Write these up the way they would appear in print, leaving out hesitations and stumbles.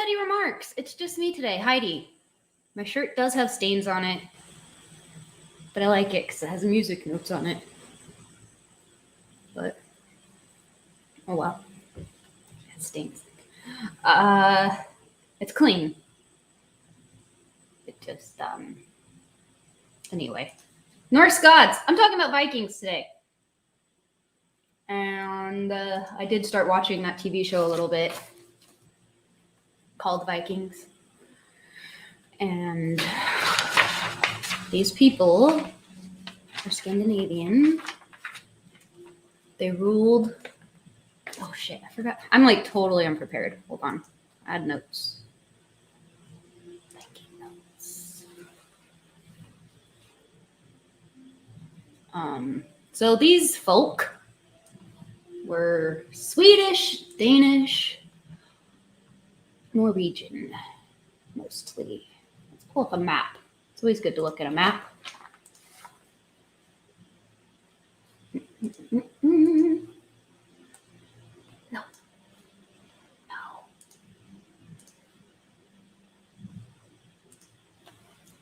Heady Remarks. It's just me today, Heidi. My shirt does have stains on it, but I like it because it has music notes on it. But, oh well. It stains. It's clean. It just, anyway. Norse gods. I'm talking about Vikings today. And I did start watching that TV show a little bit called Vikings. And these people are Scandinavian. They ruled. Oh shit, I forgot. I'm like totally unprepared. Hold on. Add notes. Viking notes. So these folk were Swedish, Danish, Norwegian, mostly. Let's pull up a map. It's always good to look at a map. No.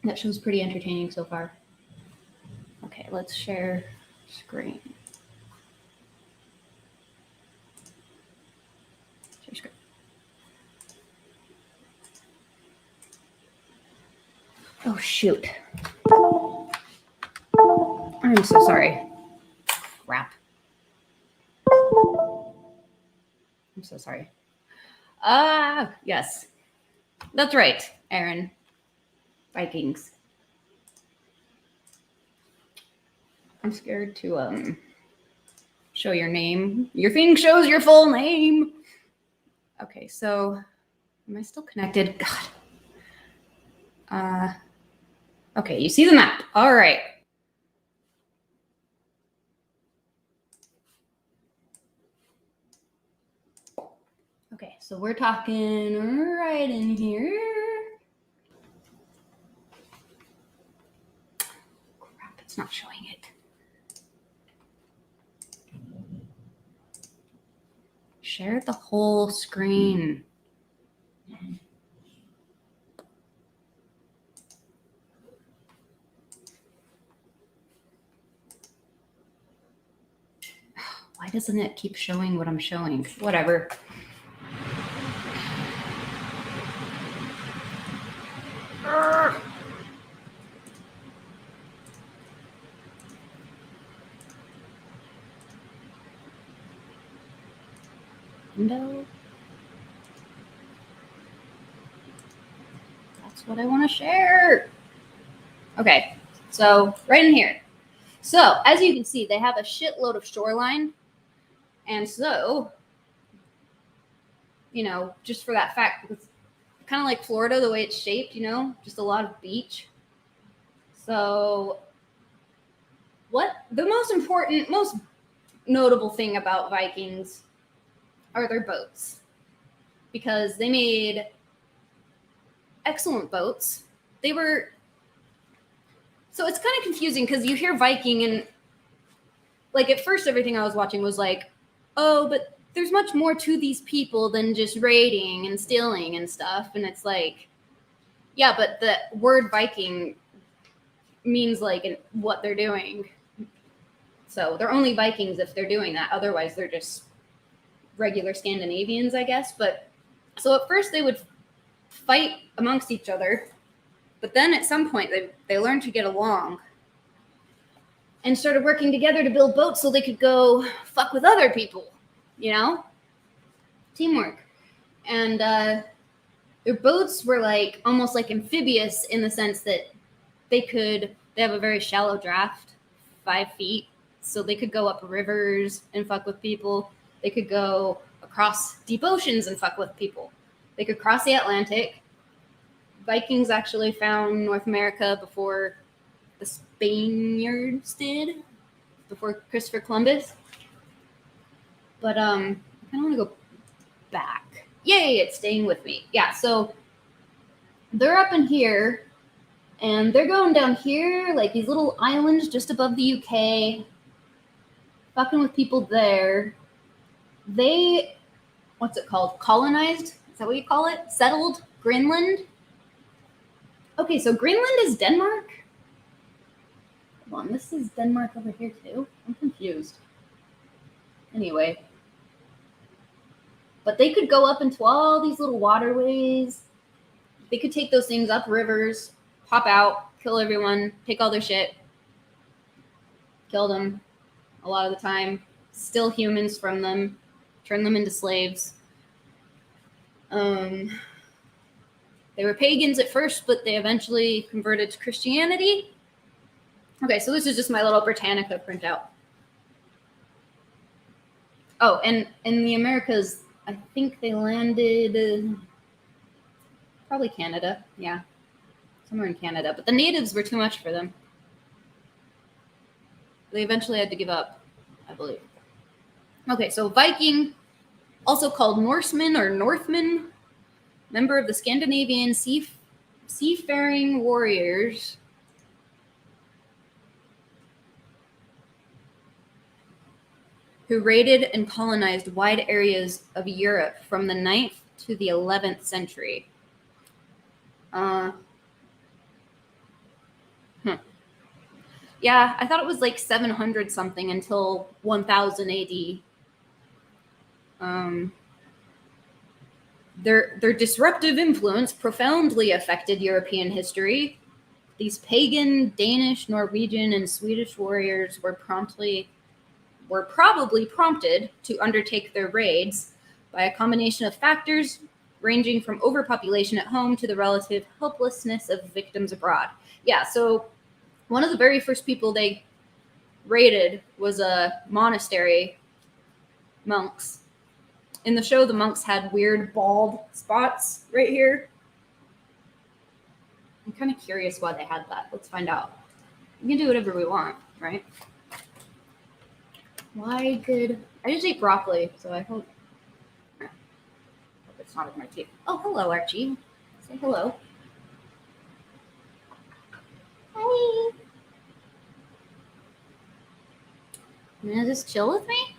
That show's pretty entertaining so far. Okay, let's share screen. Share screen. Oh, shoot. I'm so sorry. Crap. I'm so sorry. Yes. That's right, Aaron. Vikings. I'm scared to show your name. Your thing shows your full name. Okay, so am I still connected? God. Okay, you see the map. All right. Okay, so we're talking right in here. Crap, it's not showing it. Share the whole screen. Why doesn't it keep showing what I'm showing? Whatever. Window. That's what I want to share. Okay, so right in here. So as you can see, they have a shitload of shoreline. And so, you know, just for that fact, it's kind of like Florida, the way it's shaped, you know, just a lot of beach. So what the most important, most notable thing about Vikings are their boats, because they made excellent boats. They were, so it's kind of confusing because you hear Viking and like at first everything I was watching was like, oh, but there's much more to these people than just raiding and stealing and stuff. And it's like, yeah, but the word Viking means like what they're doing. So they're only Vikings if they're doing that. Otherwise, they're just regular Scandinavians, I guess. But so at first they would fight amongst each other. But then at some point they learned to get along and started working together to build boats so they could go fuck with other people, you know? Teamwork. And their boats were like almost like amphibious in the sense that they have a very shallow draft, 5 feet. So they could go up rivers and fuck with people. They could go across deep oceans and fuck with people. They could cross the Atlantic. Vikings actually found North America before the Spaniards did, before Christopher Columbus. But I kind of want to go back. Yay, it's staying with me. Yeah, so they're up in here, and they're going down here, like these little islands just above the UK, fucking with people there. They, what's it called? Colonized? Is that what you call it? Settled Greenland? Okay, so Greenland is Denmark? Hold on, this is Denmark over here too? I'm confused. Anyway. But they could go up into all these little waterways. They could take those things up rivers, pop out, kill everyone, take all their shit, kill them a lot of the time, steal humans from them, turn them into slaves. They were pagans at first, but they eventually converted to Christianity. Okay, so this is just my little Britannica printout. Oh, and in the Americas, I think they landed probably Canada. Yeah, somewhere in Canada. But the natives were too much for them. They eventually had to give up, I believe. Okay, so Viking, also called Norseman or Northman, member of the Scandinavian seafaring warriors. Who raided and colonized wide areas of Europe from the 9th to the 11th century. Yeah, I thought it was like 700 something until 1000 AD. Their disruptive influence profoundly affected European history. These pagan Danish, Norwegian, and Swedish warriors were probably prompted to undertake their raids by a combination of factors ranging from overpopulation at home to the relative helplessness of victims abroad. Yeah, so one of the very first people they raided was a monastery, monks. In the show, the monks had weird bald spots right here. I'm kind of curious why they had that. Let's find out. We can do whatever we want, right? Why did I just ate broccoli? So I hope it's not in my teeth. Oh, hello, Archie. Say hello. Hi. You gonna just chill with me?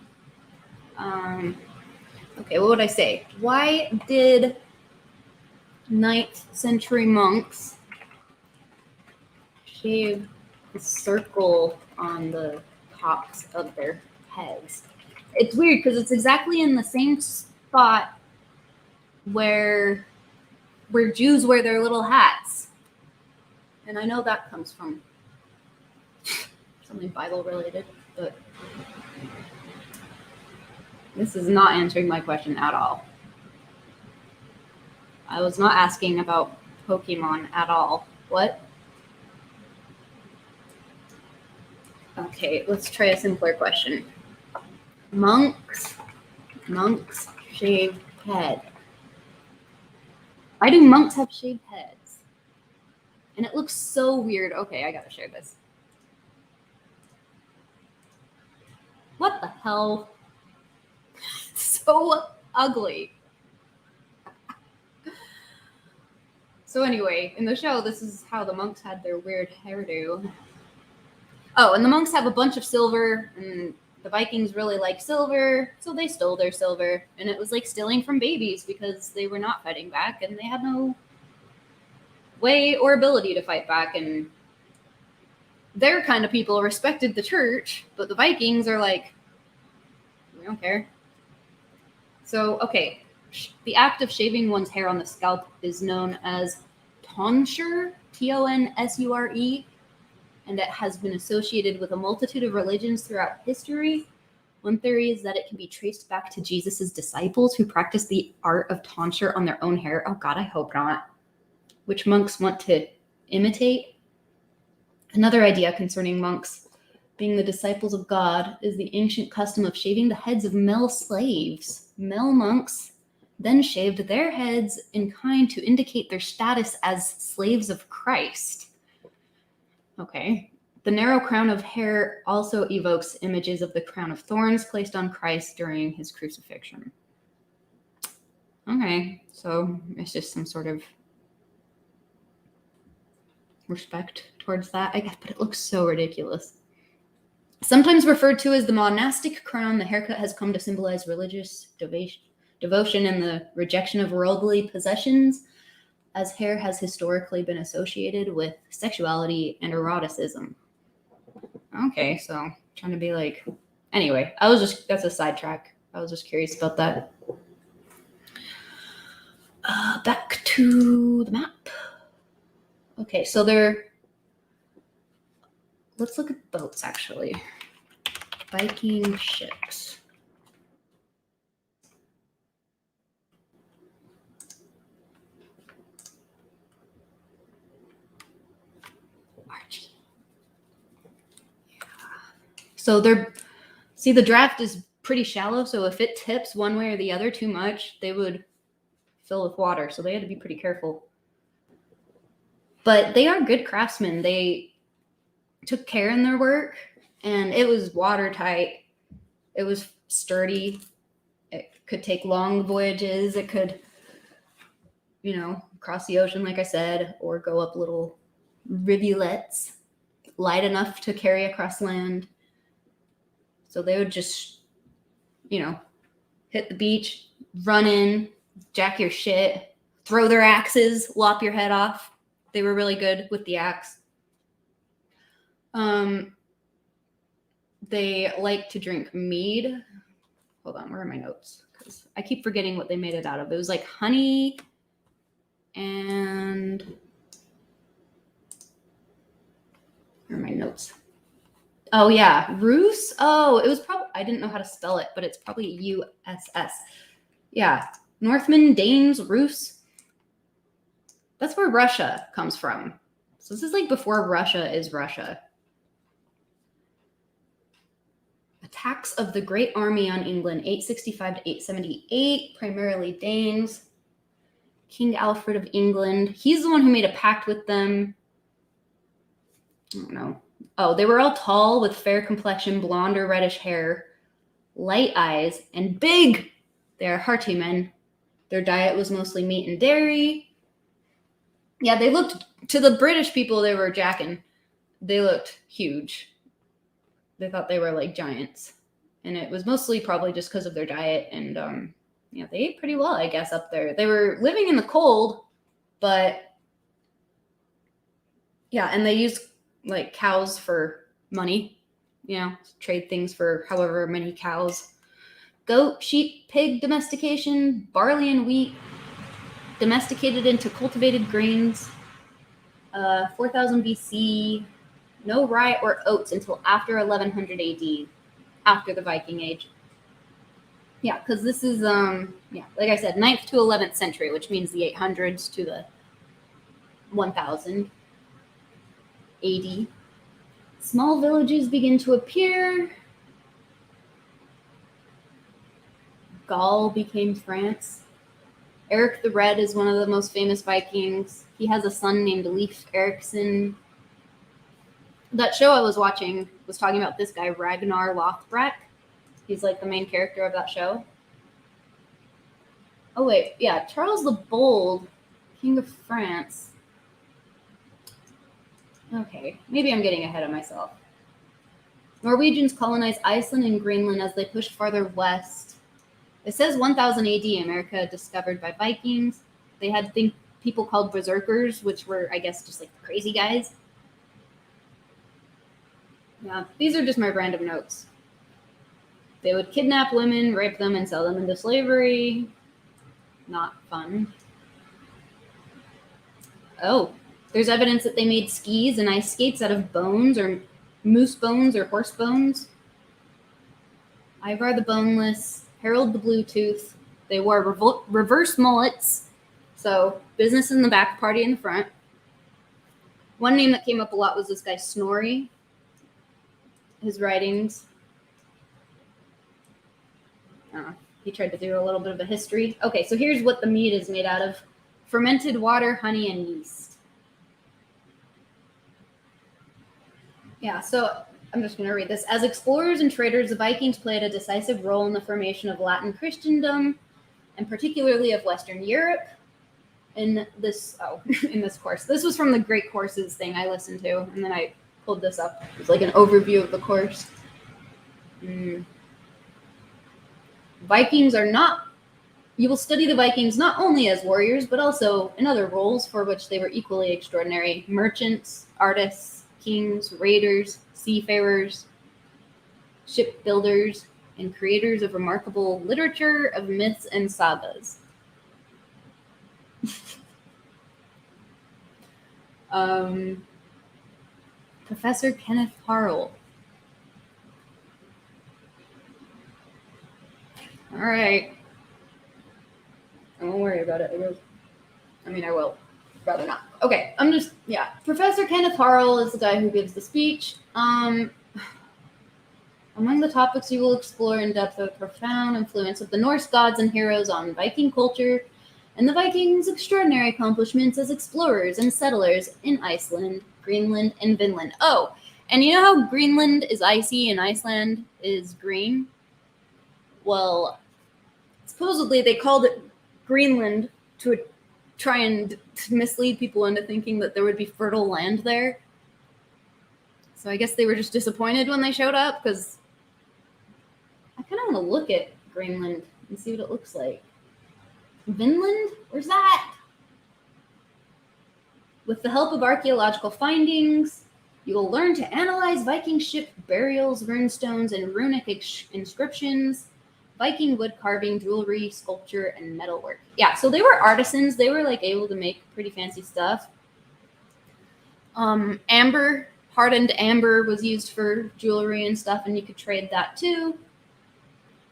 Okay, what would I say? Why did 9th century monks shave a circle on the tops of their heads? It's weird because it's exactly in the same spot where Jews wear their little hats. And I know that comes from something Bible related, but this is not answering my question at all. I was not asking about Pokemon at all. What? Okay, let's try a simpler question. Monks shave head. Why do monks have shaved heads? And it looks so weird. Okay, I gotta share this. What the hell? So ugly. So anyway, in the show, this is how the monks had their weird hairdo. Oh, and the monks have a bunch of silver, and the Vikings really like silver, so they stole their silver. And it was like stealing from babies because they were not fighting back, and they had no way or ability to fight back. And their kind of people respected the church, but the Vikings are like, we don't care. So, okay, the act of shaving one's hair on the scalp is known as tonsure, Tonsure, and it has been associated with a multitude of religions throughout history. One theory is that it can be traced back to Jesus's disciples who practiced the art of tonsure on their own hair. Oh God, I hope not. Which monks want to imitate. Another idea concerning monks being the disciples of God is the ancient custom of shaving the heads of male slaves. Male monks then shaved their heads in kind to indicate their status as slaves of Christ. Okay. The narrow crown of hair also evokes images of the crown of thorns placed on Christ during his crucifixion. Okay, so it's just some sort of respect towards that, I guess, but it looks so ridiculous. Sometimes referred to as the monastic crown, the haircut has come to symbolize religious devotion and the rejection of worldly possessions, as hair has historically been associated with sexuality and eroticism. Okay, so trying to be like, anyway, that's a sidetrack. I was just curious about that. Back to the map. Okay, so let's look at boats actually. Viking ships. Archie. Yeah. So the draft is pretty shallow, so if it tips one way or the other too much, they would fill with water, so they had to be pretty careful. But they are good craftsmen. They took care in their work, and it was watertight. It was sturdy. It could take long voyages. It could, cross the ocean, like I said, or go up little rivulets, light enough to carry across land. So they would just, hit the beach, run in, jack your shit, throw their axes, lop your head off. They were really good with the axe. They like to drink mead. Hold on, where are my notes? Because I keep forgetting what they made it out of. It was like honey and... Where are my notes? Oh, yeah. Rus? Oh, it was probably... I didn't know how to spell it, but it's probably U-S-S. Yeah. Northmen, Danes, Rus. That's where Russia comes from. So this is like before Russia is Russia. Attacks of the Great Army on England, 865 to 878, primarily Danes. King Alfred of England. He's the one who made a pact with them. I don't know. Oh, they were all tall with fair complexion, blonde or reddish hair, light eyes, and big. They are hearty men. Their diet was mostly meat and dairy. Yeah, they looked, to the British people they were jacking, they looked huge. They thought they were like giants. And it was mostly probably just because of their diet. And they ate pretty well, I guess, up there. They were living in the cold, but yeah, and they used like cows for money, trade things for however many cows. Goat, sheep, pig domestication, barley and wheat, domesticated into cultivated grains. 4000 BC, no rye or oats until after 1100 AD, after the Viking Age. Yeah, because this is, like I said, 9th to 11th century, which means the 800s to the 1000 AD. Small villages begin to appear. Gaul became France. Eric the Red is one of the most famous Vikings. He has a son named Leif Erikson. That show I was watching was talking about this guy, Ragnar Lothbrok. He's like the main character of that show. Oh, wait. Yeah, Charles the Bold, King of France. Okay, maybe I'm getting ahead of myself. Norwegians colonized Iceland and Greenland as they pushed farther west. It says 1000 AD, America discovered by Vikings. They had people called berserkers, which were, I guess, just like crazy guys. Yeah, these are just my random notes. They would kidnap women, rape them, and sell them into slavery. Not fun. Oh, there's evidence that they made skis and ice skates out of bones or moose bones or horse bones. Ivar the Boneless, Harold the Bluetooth. They wore reverse mullets. So business in the back, party in the front. One name that came up a lot was this guy Snorri. His writings. He tried to do a little bit of a history. Okay, so here's what the meat is made out of. Fermented water, honey, and yeast. Yeah, so I'm just going to read this. As explorers and traders, the Vikings played a decisive role in the formation of Latin Christendom, and particularly of Western Europe. In this course. This was from the Great Courses thing I listened to, and then I pulled this up. It's like an overview of the course. Vikings are not You will study the Vikings not only as warriors, but also in other roles for which they were equally extraordinary: merchants, artists, kings, raiders, seafarers, shipbuilders, and creators of remarkable literature of myths and sagas. Professor Kenneth Harrell. All right. I won't worry about it, I guess. I mean, I will. Rather not. Okay, Professor Kenneth Harrell is the guy who gives the speech. Among the topics you will explore in depth are the profound influence of the Norse gods and heroes on Viking culture and the Vikings' extraordinary accomplishments as explorers and settlers in Iceland, Greenland, and Vinland. Oh, and you know how Greenland is icy and Iceland is green? Well, supposedly they called it Greenland to try and mislead people into thinking that there would be fertile land there. So I guess they were just disappointed when they showed up, because I kind of want to look at Greenland and see what it looks like. Vinland? Where's that? With the help of archaeological findings, you will learn to analyze Viking ship burials, runestones, and runic inscriptions, Viking wood carving, jewelry, sculpture, and metalwork. Yeah, so they were artisans. They were like able to make pretty fancy stuff. Amber, hardened amber was used for jewelry and stuff, and you could trade that too.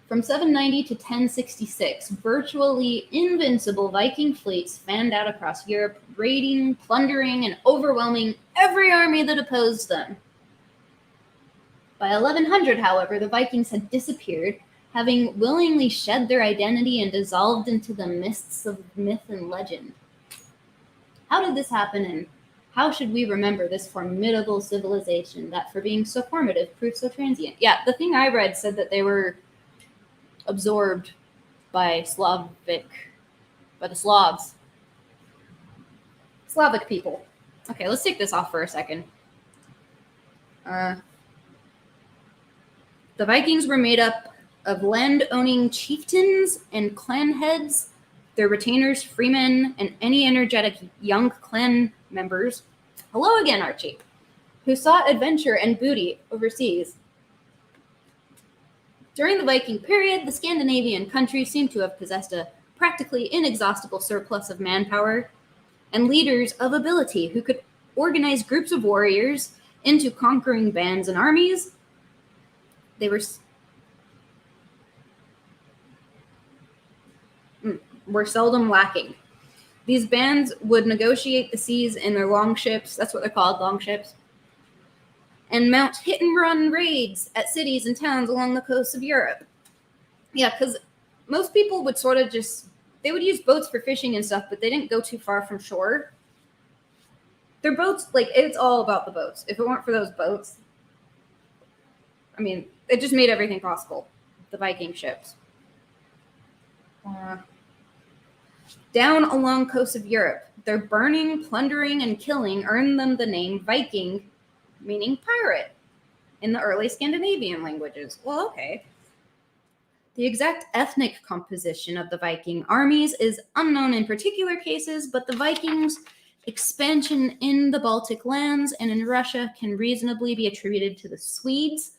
From 790 to 1066, virtually invincible Viking fleets fanned out across Europe, raiding, plundering, and overwhelming every army that opposed them. By 1100, however, the Vikings had disappeared, having willingly shed their identity and dissolved into the mists of myth and legend. How did this happen, and how should we remember this formidable civilization that, for being so formative, proved so transient? Yeah, the thing I read said that they were absorbed by the Slavs. Slavic people. Okay, let's take this off for a second. The Vikings were made up of land-owning chieftains and clan heads, their retainers, freemen, and any energetic young clan members. Hello again, Archie. Who sought adventure and booty overseas. During the Viking period, the Scandinavian countries seem to have possessed a practically inexhaustible surplus of manpower and leaders of ability who could organize groups of warriors into conquering bands and armies. They were seldom lacking. These bands would negotiate the seas in their longships, that's what they're called, longships, and mount hit-and-run raids at cities and towns along the coasts of Europe. Yeah, because most people would sort of they would use boats for fishing and stuff, but they didn't go too far from shore. Their boats, it's all about the boats. If it weren't for those boats, I mean, it just made everything possible, the Viking ships. Down along coasts of Europe, their burning, plundering, and killing earned them the name Viking, meaning pirate, in the early Scandinavian languages. Well, okay. The exact ethnic composition of the Viking armies is unknown in particular cases, but the Vikings' expansion in the Baltic lands and in Russia can reasonably be attributed to the Swedes,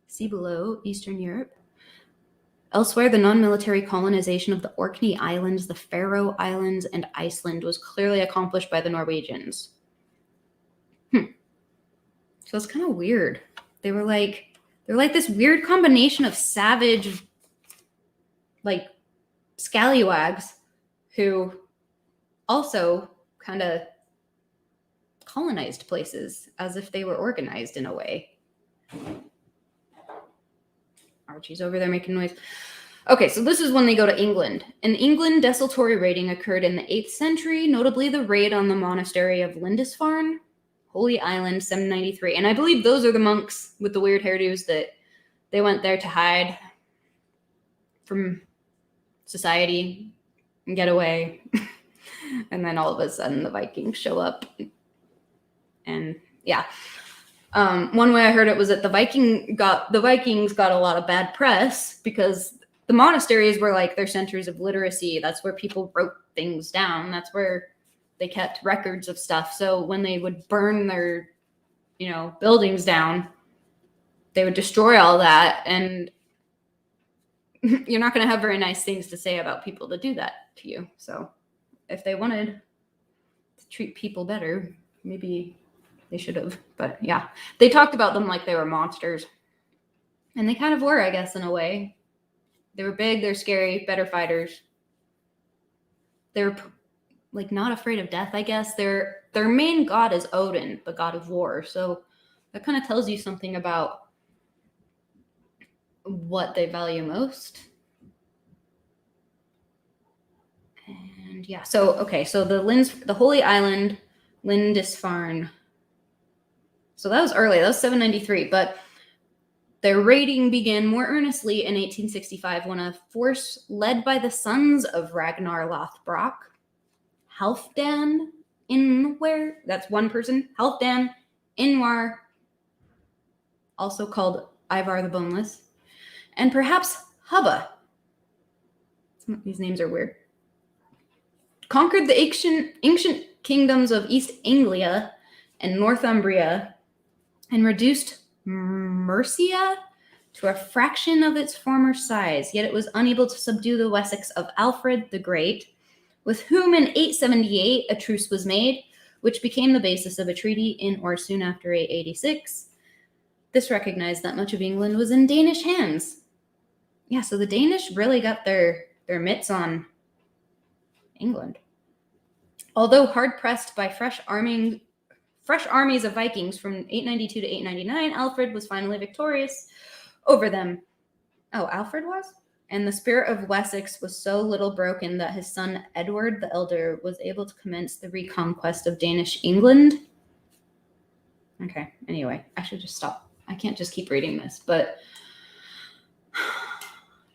see below, Eastern Europe. Elsewhere, the non-military colonization of the Orkney Islands, the Faroe Islands, and Iceland was clearly accomplished by the Norwegians. So it's kind of weird. They're like this weird combination of savage, scallywags who also kind of colonized places as if they were organized in a way. Archie's over there making noise. Okay, so this is when they go to England. In England, desultory raiding occurred in the 8th century, notably the raid on the monastery of Lindisfarne, Holy Island, 793. And I believe those are the monks with the weird hairdos that they went there to hide from society and get away. And then all of a sudden the Vikings show up. And yeah. One way I heard it was that the Vikings got a lot of bad press because the monasteries were like their centers of literacy. That's where people wrote things down. That's where they kept records of stuff. So when they would burn their, buildings down, they would destroy all that. And you're not going to have very nice things to say about people that do that to you. So if they wanted to treat people better, maybe they should have. But yeah, they talked about them like they were monsters. And they kind of were, I guess, in a way. They were big, they're scary, better fighters. They were like not afraid of death, I guess. Their main god is Odin, the god of war. So that kind of tells you something about what they value most. And yeah, so the Holy Island, Lindisfarne. So that was early. That was 793, but their raiding began more earnestly in 1865 when a force led by the sons of Ragnar Lothbrok, Halfdan Inwar, that's one person, Halfdan Inwar, also called Ivar the Boneless, and perhaps Hubba, these names are weird, conquered the ancient kingdoms of East Anglia and Northumbria and reduced Mercia to a fraction of its former size, yet it was unable to subdue the Wessex of Alfred the Great, with whom in 878 a truce was made, which became the basis of a treaty in or soon after 886. This recognized that much of England was in Danish hands. Yeah, so the Danish really got their mitts on England. Although hard-pressed by fresh armies of Vikings from 892 to 899, Alfred was finally victorious over them. Oh, Alfred was? And the spirit of Wessex was so little broken that his son Edward the Elder was able to commence the reconquest of Danish England. Okay, anyway, I should just stop. I can't just keep reading this, but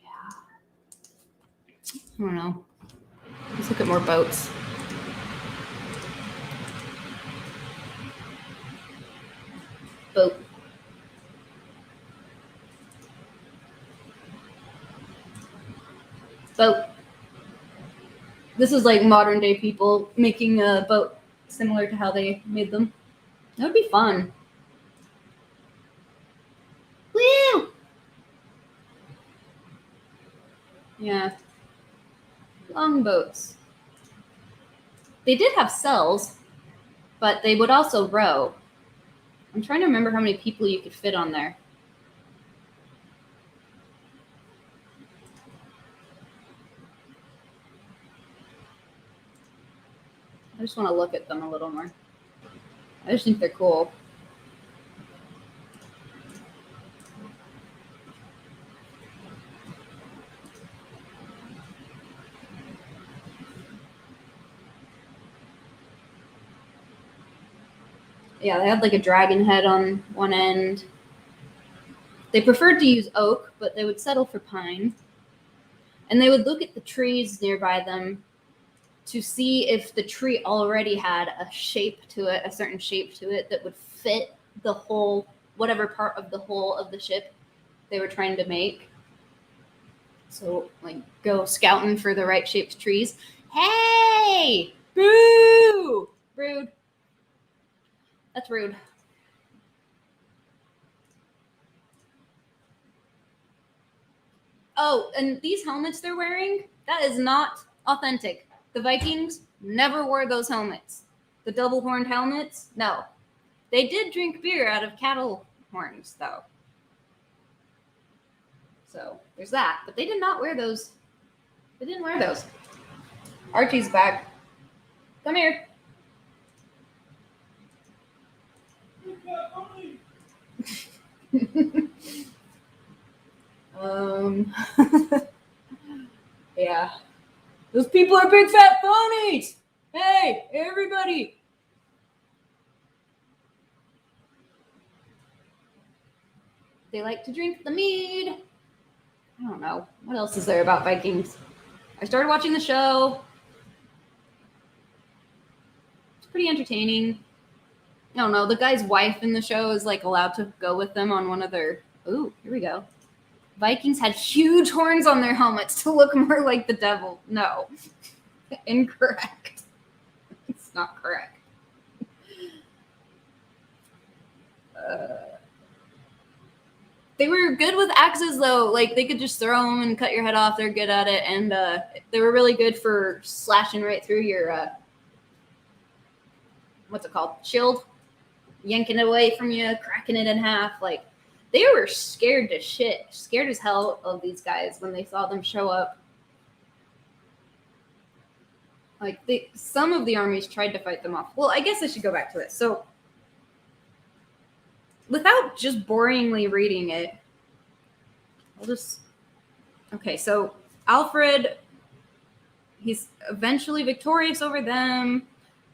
yeah. I don't know. Let's look at more boats. Boat. This is like modern day people making a boat similar to how they made them. That would be fun. Woo! Yeah. Long boats. They did have cells, but they would also row. I'm trying to remember how many people you could fit on there. I just want to look at them a little more. I just think they're cool. Yeah, they had like a dragon head on one end. They preferred to use oak, but they would settle for pine. And they would look at the trees nearby them to see if the tree already had a shape to it, a certain shape to it that would fit the whole, whatever part of the whole of the ship they were trying to make. So, like, go scouting for the right shaped trees. Hey! Boo! Rude. That's rude. Oh, and these helmets they're wearing, that is not authentic. The Vikings never wore those helmets. The double-horned helmets, no. They did drink beer out of cattle horns, though. So there's that. But they did not wear those. They didn't wear those. Archie's back. Come here. Yeah. Those people are big fat phonies. Hey, everybody. They like to drink the mead. I don't know. What else is there about Vikings? I started watching the show. It's pretty entertaining. I don't know. The guy's wife in the show is like allowed to go with them on one of their. Ooh, here we go. Vikings had huge horns on their helmets to look more like the devil. No. Incorrect. It's not correct. They were good with axes, though. Like, they could just throw them and cut your head off. They're good at it. And they were really good for slashing right through your, what's it called? Shield. Yanking it away from you, cracking it in half. Like, they were scared to shit. Scared as hell of these guys when they saw them show up. Like, some of the armies tried to fight them off. Well, I guess I should go back to it. So, without just boringly reading it, okay, so Alfred, he's eventually victorious over them.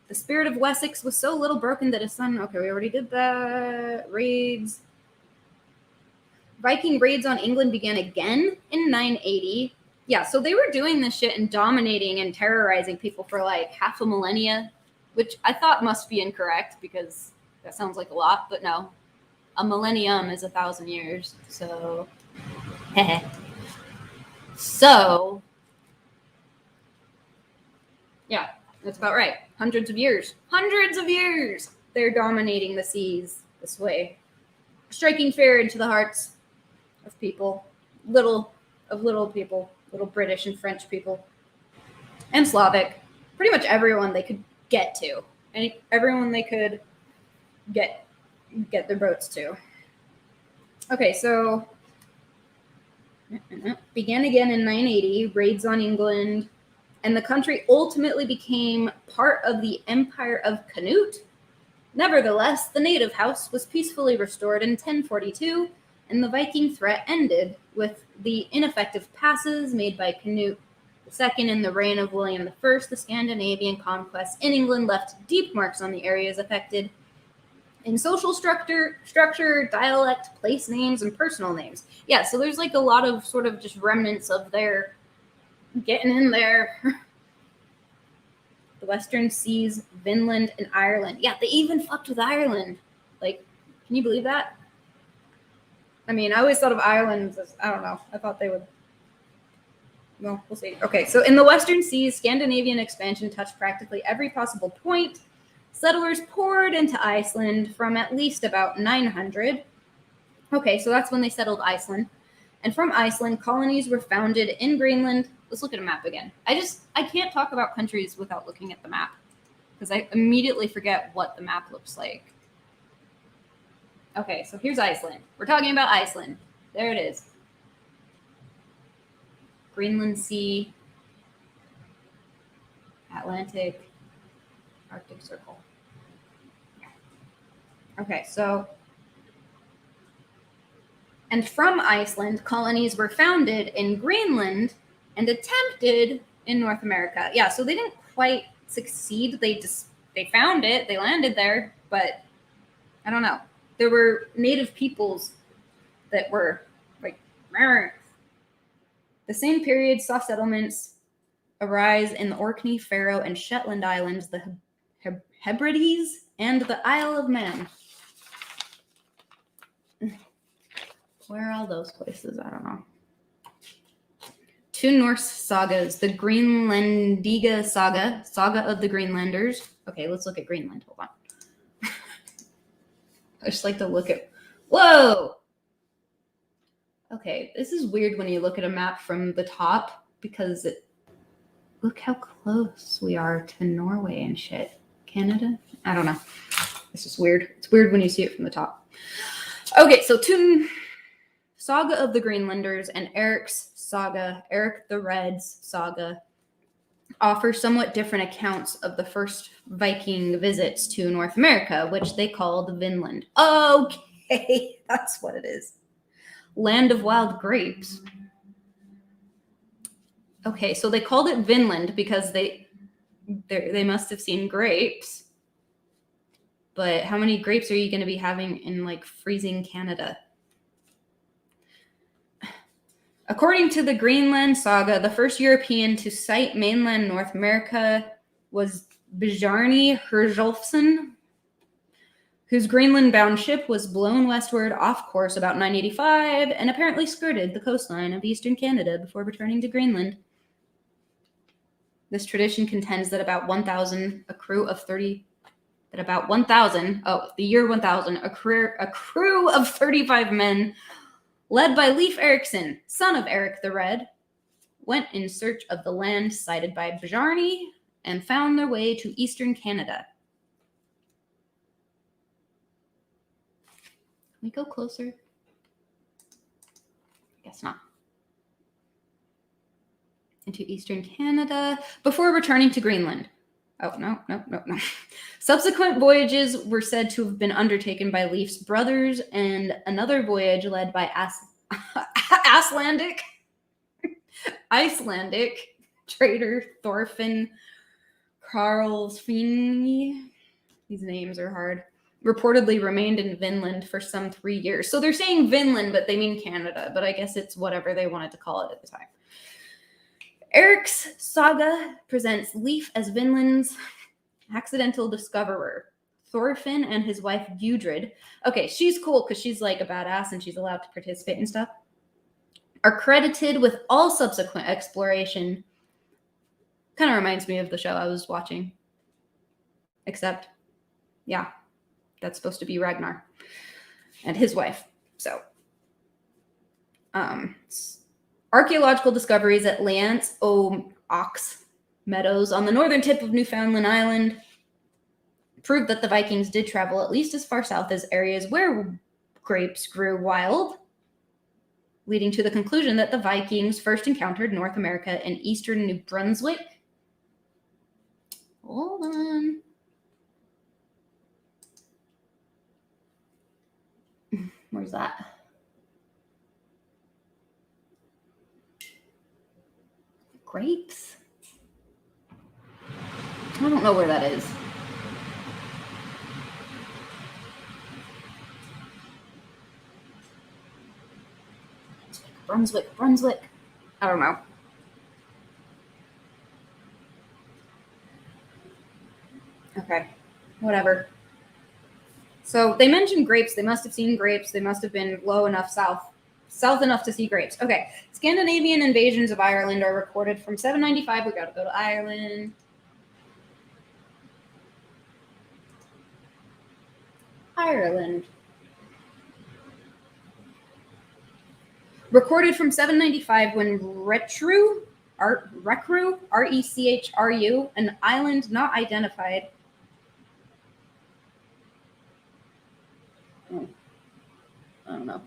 The spirit of Wessex was so little broken that his son, okay, we already did that. Raids. Viking raids on England began again in 980. Yeah, so they were doing this shit and dominating and terrorizing people for like half a millennia, which I thought must be incorrect because that sounds like a lot, but no. A millennium is 1,000 years, so so yeah, that's about right. Hundreds of years they're dominating the seas this way, striking fear into the hearts of people, little people, little British and French people, and Slavic, pretty much everyone they could get to, and everyone they could get their boats to. Okay, so began again in 980, raids on England, and the country ultimately became part of the Empire of Canute. Nevertheless, the native house was peacefully restored in 1042, and the Viking threat ended with the ineffective passes made by Canute II in the reign of William I. The Scandinavian conquests in England left deep marks on the areas affected in social structure, dialect, place names, and personal names. Yeah, so there's like a lot of sort of just remnants of their getting in there. The Western Seas, Vinland, and Ireland. Yeah, they even fucked with Ireland. Like, can you believe that? I mean, I always thought of Ireland as, I don't know, I thought they would. Well, we'll see. Okay, so in the Western Seas, Scandinavian expansion touched practically every possible point. Settlers poured into Iceland from at least about 900. Okay, so that's when they settled Iceland. And from Iceland, colonies were founded in Greenland. Let's look at a map again. I can't talk about countries without looking at the map because I immediately forget what the map looks like. Okay, so here's Iceland. We're talking about Iceland. There it is. Greenland Sea, Atlantic, Arctic Circle. Okay, so, and from Iceland, colonies were founded in Greenland and attempted in North America. Yeah, so they didn't quite succeed. They found it, they landed there, but I don't know. There were native peoples that were like, Rrr. The same period saw settlements arise in the Orkney, Faroe, and Shetland Islands, the Hebrides, and the Isle of Man. Where are all those places? I don't know. Two Norse sagas, the Greenlandiga saga, Saga of the Greenlanders. Okay, let's look at Greenland. Hold on. I just like to look at, whoa! Okay, this is weird when you look at a map from the top because look how close we are to Norway and shit. Canada? I don't know. It's just weird. It's weird when you see it from the top. Okay, so Saga of the Greenlanders and Eric's saga, Eric the Red's saga, offer somewhat different accounts of the first Viking visits to North America, which they called Vinland. Okay, that's what it is. Land of wild grapes. Okay, so they called it Vinland because they must have seen grapes. But how many grapes are you going to be having in like freezing Canada? According to the Greenland saga, the first European to sight mainland North America was Bjarni Herjolfsson, whose Greenland-bound ship was blown westward off course about 985 and apparently skirted the coastline of eastern Canada before returning to Greenland. This tradition contends that about 1,000, a crew of 30, that about 1,000, the year 1000, a crew of 35 men, led by Leif Erikson, son of Eric the Red, went in search of the land sighted by Bjarni and found their way to eastern Canada. Can we go closer? Guess not. Into eastern Canada before returning to Greenland. Oh, no. Subsequent voyages were said to have been undertaken by Leif's brothers, and another voyage led by Icelandic trader Thorfinn Karlsfini. These names are hard. Reportedly remained in Vinland for some 3 years. So they're saying Vinland, but they mean Canada. But I guess it's whatever they wanted to call it at the time. Eric's saga presents Leif as Vinland's accidental discoverer. Thorfinn and his wife Gudrid, okay, she's cool because she's like a badass and she's allowed to participate and stuff, are credited with all subsequent exploration. Kind of reminds me of the show I was watching. Except, yeah, that's supposed to be Ragnar and his wife. So, archaeological discoveries at Lance Oaks Meadows on the northern tip of Newfoundland Island proved that the Vikings did travel at least as far south as areas where grapes grew wild, leading to the conclusion that the Vikings first encountered North America in eastern New Brunswick. Hold on. Where's that? Grapes? I don't know where that is. Brunswick. I don't know. Okay, whatever. So they mentioned grapes. They must have seen grapes. They must have been low enough south enough to see grapes. Okay, Scandinavian invasions of Ireland are recorded from 795. We got to go to Ireland. Recorded from 795 when Rechru, R-E-C-H-R-U, an island not identified. I don't know.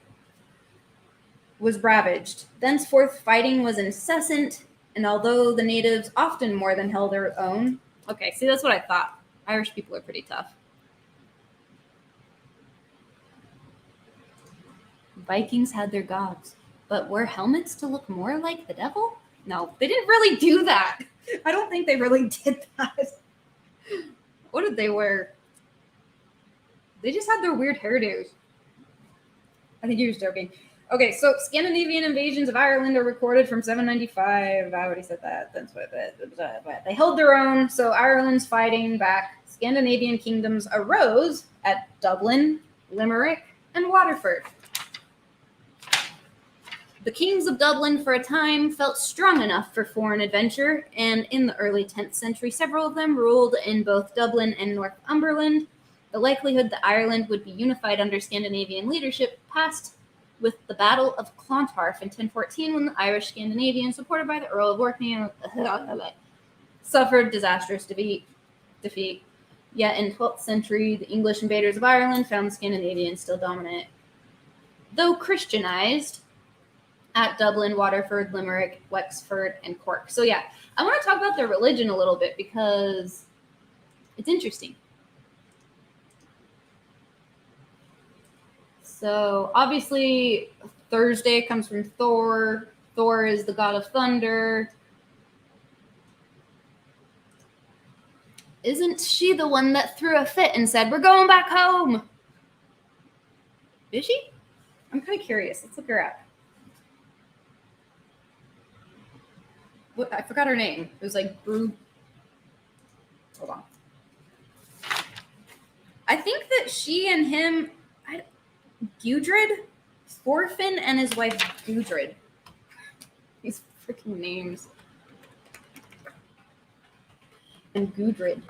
Was ravaged. Thenceforth, fighting was incessant, and although the natives often more than held their own. Okay, see, that's what I thought. Irish people are pretty tough. Vikings had their gods, but were helmets to look more like the devil? No, they didn't really do that. I don't think they really did that. What did they wear? They just had their weird hairdos. I think he was joking. Okay, so Scandinavian invasions of Ireland are recorded from 795. I already said that. That's what they held their own. So Ireland's fighting back. Scandinavian kingdoms arose at Dublin, Limerick, and Waterford. The kings of Dublin for a time felt strong enough for foreign adventure, and in the early 10th century, several of them ruled in both Dublin and Northumberland. The likelihood that Ireland would be unified under Scandinavian leadership passed with the Battle of Clontarf in 1014, when the Irish Scandinavians, supported by the Earl of Orkney, suffered disastrous defeat. Yet in 12th century, the English invaders of Ireland found the Scandinavians still dominant, though Christianized, at Dublin, Waterford, Limerick, Wexford, and Cork. So yeah, I want to talk about their religion a little bit because it's interesting. So obviously Thursday comes from Thor. Thor is the god of thunder. Isn't she the one that threw a fit and said, "We're going back home"? Is she? I'm kind of curious. Let's look her up. What, I forgot her name. It was like Brew. Hold on. I think that she and him, Gudrid, Thorfinn and his wife Gudrid. These freaking names. And Gudrid.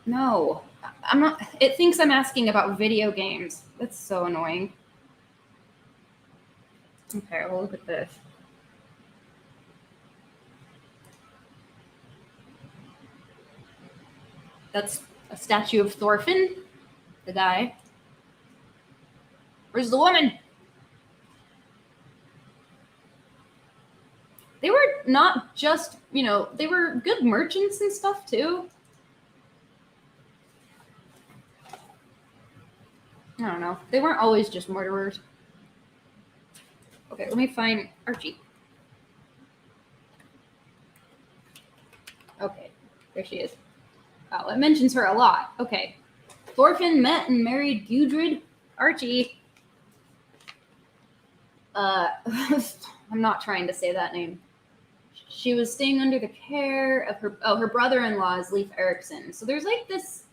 No, I'm not. It thinks I'm asking about video games. That's so annoying. Okay, we'll look at this. That's a statue of Thorfinn, the guy. Where's the woman? They were not just, they were good merchants and stuff too. I don't know. They weren't always just murderers. Okay, let me find Archie. Okay, there she is. Oh, it mentions her a lot. Okay. Thorfinn met and married Gudrid. Archie. I'm not trying to say that name. She was staying under the care of her brother-in-law is Leif Erikson. So there's like this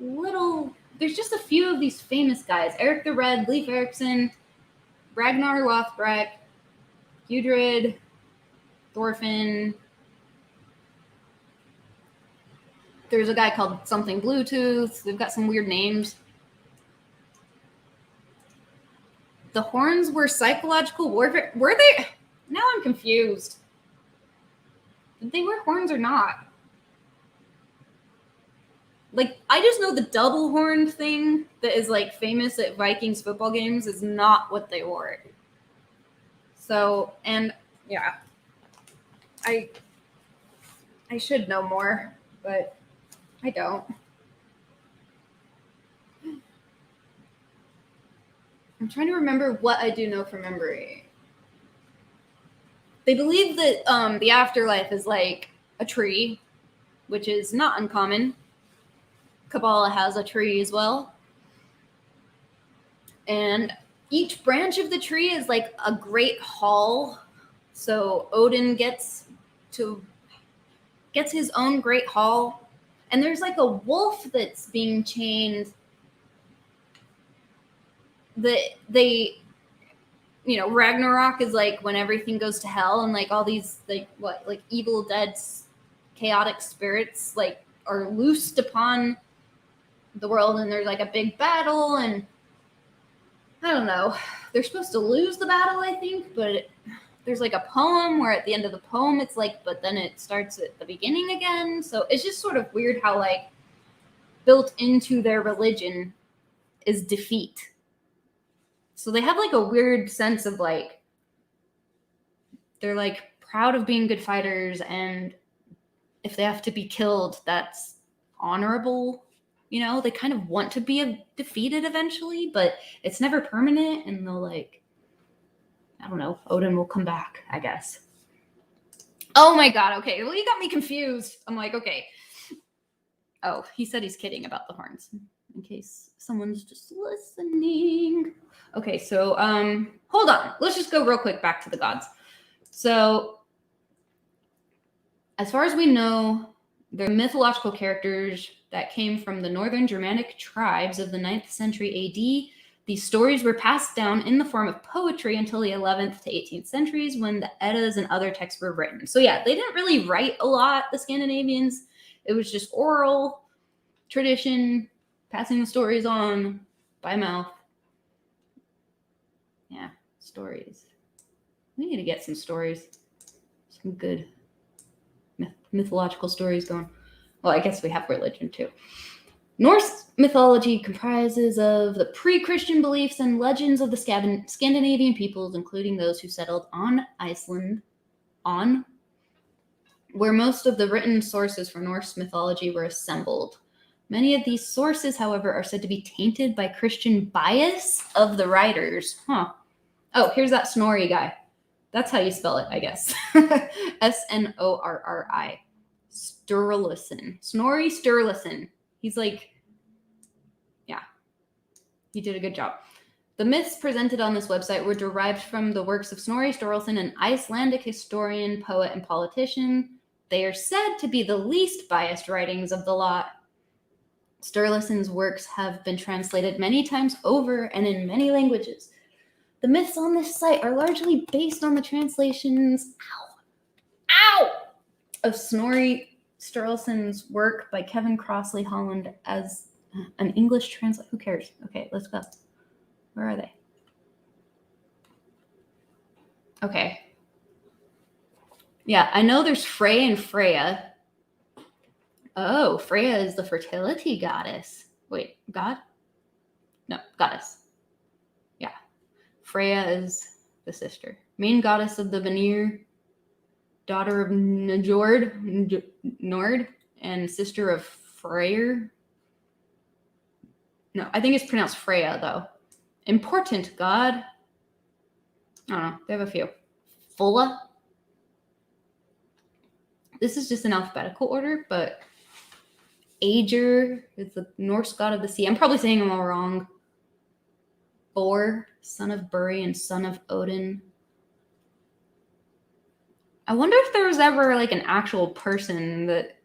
there's just a few of these famous guys. Eric the Red, Leif Erikson, Ragnar Lothbrok, Gudrid, Thorfinn. There's a guy called something Bluetooth. They've got some weird names. The horns were psychological warfare. Were they? Now I'm confused. Did they wear horns or not? Like, I just know the double horn thing that is like famous at Vikings football games is not what they wore. So, and yeah, I should know more, but I don't. I'm trying to remember what I do know from memory. They believe that the afterlife is like a tree, which is not uncommon. Kabbalah has a tree as well. And each branch of the tree is like a great hall. So Odin gets his own great hall. And there's like a wolf that's being chained that they, Ragnarok is like when everything goes to hell and like all these like evil dead chaotic spirits like are loosed upon the world, and there's like a big battle, and I don't know, they're supposed to lose the battle, I think, but there's like a poem where at the end of the poem it's like, but then it starts at the beginning again. So it's just sort of weird how like built into their religion is defeat. So they have like a weird sense of like, they're like proud of being good fighters, and if they have to be killed, that's honorable. They kind of want to be defeated eventually, but it's never permanent, and they'll like, I don't know, Odin will come back, I guess. Oh my God, okay. Well, you got me confused. I'm like, okay. Oh, he said he's kidding about the horns, in case someone's just listening. Okay, so hold on. Let's just go real quick back to the gods. So as far as we know, they're mythological characters that came from the northern Germanic tribes of the 9th century AD. These stories were passed down in the form of poetry until the 11th to 18th centuries, when the Eddas and other texts were written. So yeah, they didn't really write a lot, the Scandinavians. It was just oral tradition, passing the stories on by mouth. Yeah, stories. We need to get some stories. Some good mythological stories going. Well, I guess we have religion too. Norse mythology comprises of the pre-Christian beliefs and legends of the Scandinavian peoples, including those who settled on Iceland, where most of the written sources for Norse mythology were assembled. Many of these sources, however, are said to be tainted by Christian bias of the writers. Oh, here's that Snorri guy. That's how you spell it, I guess. Snorri. Sturluson. Snorri Sturluson. He's like, yeah, he did a good job. The myths presented on this website were derived from the works of Snorri Sturluson, an Icelandic historian, poet, and politician. They are said to be the least biased writings of the lot. Sturluson's works have been translated many times over and in many languages. The myths on this site are largely based on the translations of Snorri Sturluson's work by Kevin Crossley Holland as an English translator. Who cares? Okay, let's go. Where are they? Okay. Yeah, I know there's Frey and Freya. Oh, Freya is the fertility goddess. Wait, god? No, goddess. Yeah. Freya is the sister. Main goddess of the Vanir, daughter of Nord, and sister of Freyr. No, I think it's pronounced Freya, though. Important god. I don't know. They have a few. Fulla. This is just in alphabetical order, but Ager is the Norse god of the sea. I'm probably saying them all wrong. Thor, son of Buri and son of Odin. I wonder if there was ever like an actual person that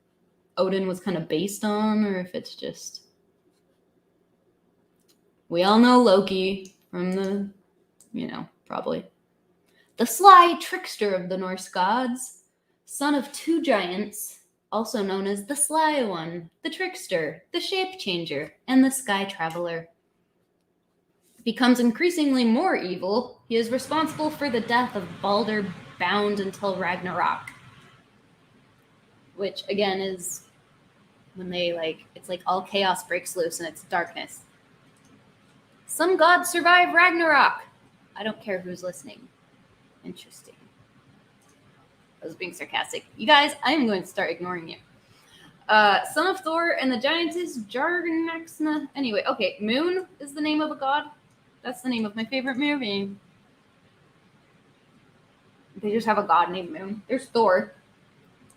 Odin was kind of based on, or if it's just... We all know Loki from the, probably. The sly trickster of the Norse gods, son of two giants, also known as the Sly One, the Trickster, the Shape Changer, and the Sky Traveler. Becomes increasingly more evil. He is responsible for the death of Balder, bound until Ragnarok. Which, again, is when they, it's like all chaos breaks loose and it's darkness. Some gods survive Ragnarok. I don't care who's listening. Interesting. I was being sarcastic. You guys, I am going to start ignoring you. Son of Thor and the giantess Jarnaxna. Anyway, okay, Moon is the name of a god. That's the name of my favorite movie. They just have a god named Moon. There's Thor,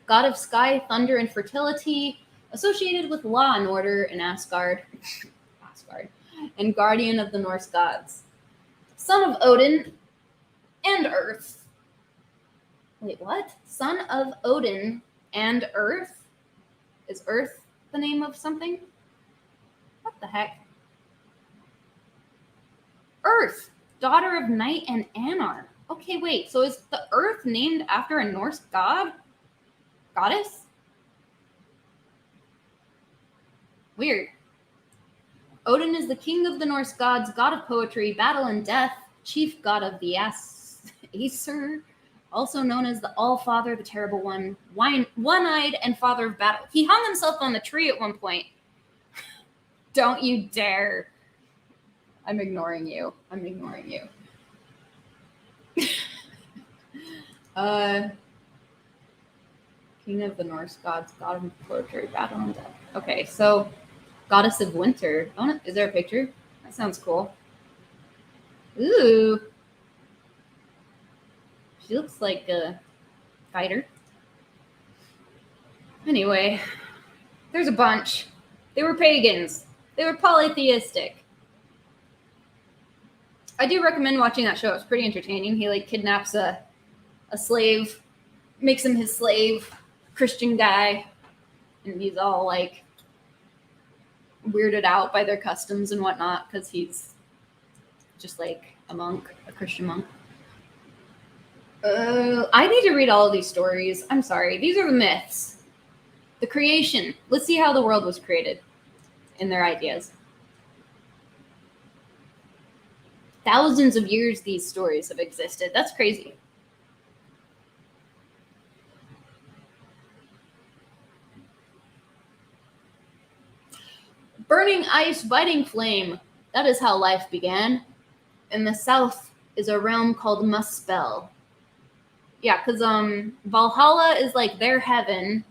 god of sky, thunder, and fertility, associated with law and order in Asgard. And guardian of the Norse gods. Son of Odin and Earth. Wait, what? Son of Odin and Earth? Is Earth the name of something? What the heck? Earth, daughter of Night and Anar. Okay, wait, so is the Earth named after a Norse god? Goddess? Weird. Odin is the king of the Norse gods, god of poetry, battle, and death, chief god of the Aesir, also known as the All-Father, the Terrible One, one-eyed, and father of battle. He hung himself on the tree at one point. Don't you dare. I'm ignoring you. King of the Norse gods, god of poetry, battle, and death. Okay, so goddess of winter. Oh, is there a picture? That sounds cool. Ooh. She looks like a fighter. Anyway, there's a bunch. They were pagans. They were polytheistic. I do recommend watching that show. It's pretty entertaining. He kidnaps a slave, makes him his slave, Christian guy, and he's all weirded out by their customs and whatnot because he's just a monk, a Christian monk. I need to read all of these stories. I'm sorry. These are the myths. The creation. Let's see how the world was created in their ideas. Thousands of years these stories have existed. That's crazy. Burning ice, biting flame. That is how life began. In the south is a realm called Muspel. Yeah, because Valhalla is their heaven.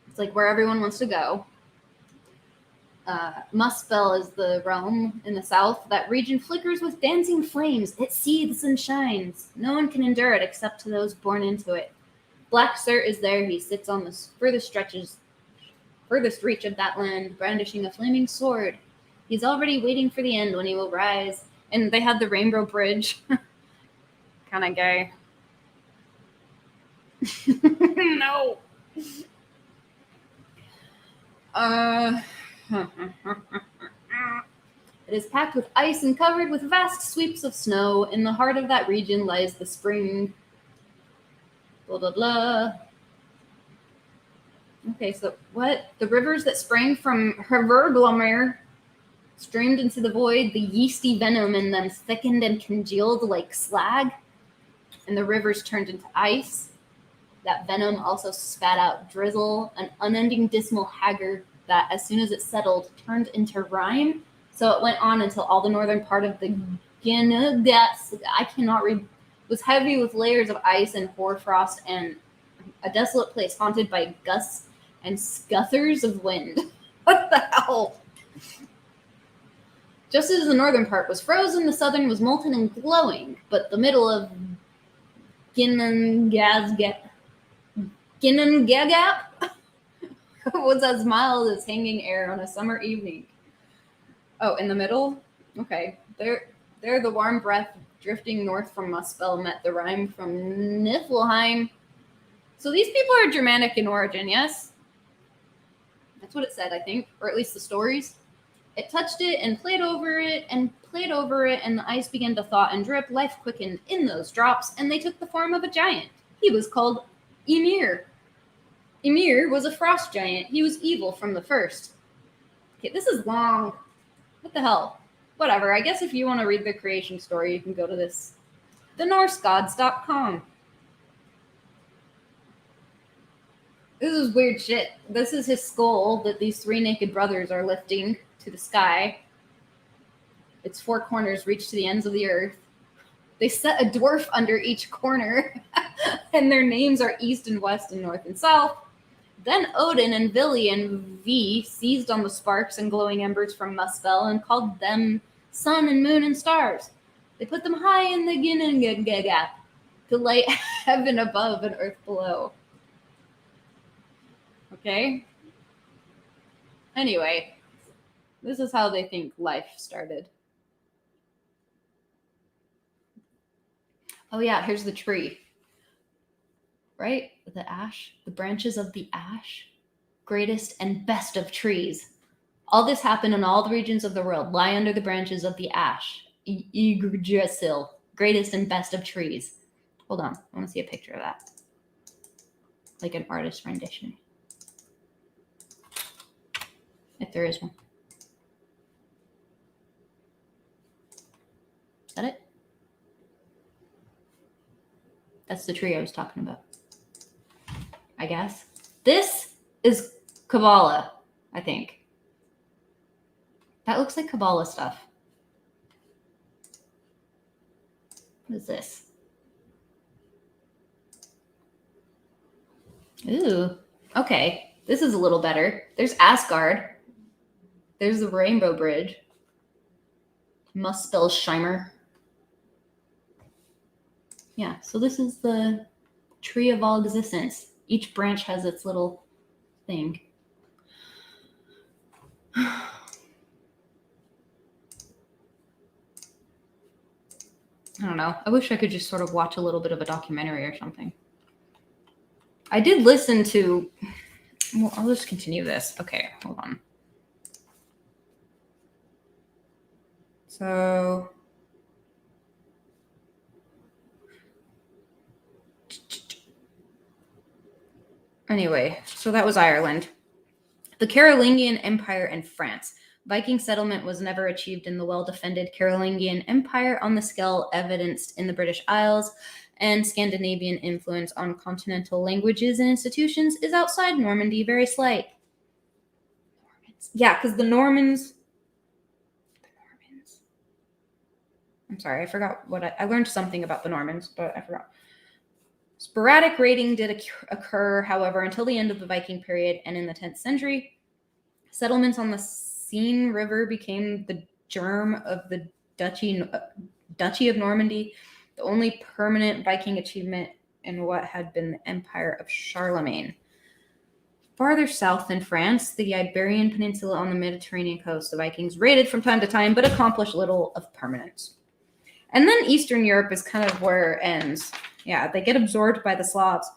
It's where everyone wants to go. Muspel is the realm in the south. That region flickers with dancing flames. It seethes and shines. No one can endure it except to those born into it. Black Surt is there. He sits on the furthest reach of that land, brandishing a flaming sword. He's already waiting for the end when he will rise. And they had the rainbow bridge. Kind of gay. No. It is packed with ice and covered with vast sweeps of snow. In the heart of that region lies the spring. Blah, blah, blah. Okay, so what? The rivers that sprang from Herverglommer streamed into the void. The yeasty venom in them thickened and congealed like slag, and the rivers turned into ice. That venom also spat out drizzle, an unending dismal haggard that, as soon as it settled, turned into rime. So it went on until all the northern part of the I cannot read, was heavy with layers of ice and hoarfrost, and a desolate place haunted by gusts and scuthers of wind. What the hell? Just as the northern part was frozen, the southern was molten and glowing, but the middle of Ginnungagap was as mild as hanging air on a summer evening. Oh, in the middle? Okay. There the warm breath drifting north from Muspel met the rime from Niflheim. So these people are Germanic in origin, yes? That's what it said, I think, or at least the stories. It touched it and played over it and played over it, and the ice began to thaw and drip. Life quickened in those drops, and they took the form of a giant. He was called Ymir. Ymir was a frost giant. He was evil from the first. Okay, this is long. What the hell? Whatever. I guess if you want to read the creation story, you can go to this. thenorsegods.com. This is weird shit. This is his skull that these three naked brothers are lifting to the sky. Its four corners reach to the ends of the earth. They set a dwarf under each corner, and their names are East and West and North and South. Then Odin and Vili and V seized on the sparks and glowing embers from Muspel and called them sun and moon and stars. They put them high in the Ginnungagap to light heaven above and earth below. Okay? Anyway, this is how they think life started. Oh yeah, here's the tree. Right? The ash, the branches of the ash, greatest and best of trees. All this happened in all the regions of the world, lie under the branches of the ash. Yggdrasil, greatest and best of trees. Hold on, I want to see a picture of that. Like an artist rendition. If there is one. Is that it? That's the tree I was talking about. I guess. This is Kabbalah, I think. That looks like Kabbalah stuff. What is this? Ooh, okay. This is a little better. There's Asgard. There's the Rainbow Bridge. Muspelsheimer. Yeah, so this is the tree of all existence. Each branch has its little thing. I don't know. I wish I could just sort of watch a little bit of a documentary or something. I did listen to... Well, I'll just continue this. Okay, hold on. So... Anyway, so that was Ireland. The Carolingian Empire and France. Viking settlement was never achieved in the well-defended Carolingian Empire on the scale evidenced in the British Isles, and Scandinavian influence on continental languages and institutions is outside Normandy very slight. Normans. Yeah, because the Normans... I'm sorry, I forgot what I learned something about the Normans, but I forgot. Sporadic raiding did occur, however, until the end of the Viking period, and in the 10th century, settlements on the Seine River became the germ of the Duchy of Normandy, the only permanent Viking achievement in what had been the Empire of Charlemagne. Farther south in France, the Iberian Peninsula on the Mediterranean coast, the Vikings raided from time to time, but accomplished little of permanence. And then Eastern Europe is kind of where it ends. Yeah, they get absorbed by the Slavs.